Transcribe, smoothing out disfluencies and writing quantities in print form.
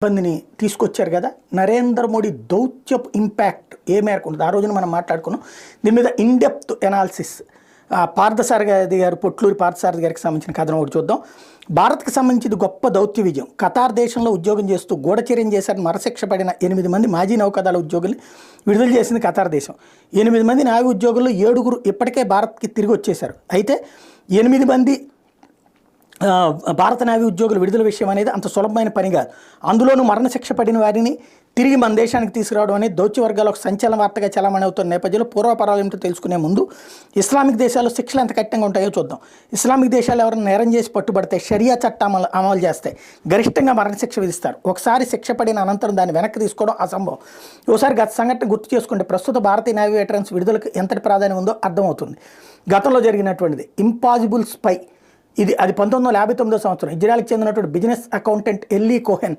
ఇబ్బందిని తీసుకొచ్చారు కదా. నరేంద్ర మోడీ దౌత్యపు ఇంపాక్ట్ ఏ మేరకు ఉంటుంది ఆ రోజున మనం మాట్లాడుకున్నాం. దీని మీద ఇన్డెప్త్ ఎనాలిసిస్ పార్థసారథి గారు, పొట్లూరి పార్థసారథి గారికి సంబంధించిన కథనం ఒకటి చూద్దాం. భారత్కి సంబంధించి గొప్ప దౌత్య విజయం. ఖతార్ దేశంలో ఉద్యోగం చేస్తూ గూఢచర్యం చేశారని మరశిక్ష పడిన 8 మంది మాజీ నౌకాదళ ఉద్యోగుల్ని విడుదల చేసింది ఖతార్ దేశం. 8 మంది నావీ ఉద్యోగుల్లో 7 ఇప్పటికే భారత్కి తిరిగి వచ్చేశారు. అయితే 8 మంది భారత నావీ ఉద్యోగుల విడుదల విషయం అనేది అంత సులభమైన పని కాదు. అందులోనూ మరణశిక్ష పడిన వారిని తిరిగి మన దేశానికి తీసుకురావడం అనేది దౌత్య వర్గాలు ఒక సంచలన వార్తగా చలామణి అవుతున్న నేపథ్యంలో పూర్వపరాలు ఏమిటో తెలుసుకునే ముందు ఇస్లామిక్ దేశాల్లో శిక్షలు ఎంత కఠినంగా ఉంటాయో చూద్దాం. ఇస్లామిక్ దేశాలు ఎవరైనా నేరం చేసి పట్టుబడితే షరియా చట్టం అమలు చేస్తాయి. గరిష్టంగా మరణశిక్ష విధిస్తారు. ఒకసారి శిక్ష పడిన అనంతరం దాన్ని వెనక్కి తీసుకోవడం అసంభవం. ఒకసారి గత సంఘటన గుర్తు చేసుకుంటే ప్రస్తుత భారతీయ నావీ వెటరన్స్ విడుదలకు ఎంతటి ప్రాధాన్యం ఉందో అర్థమవుతుంది. గతంలో జరిగినటువంటిది ఇంపాసిబుల్ స్పై అది 1959 సంవత్సరం ఇజ్రాయెల్కి చెందినటువంటి బిజినెస్ అకౌంటెంట్ ఎల్లీ కోహెన్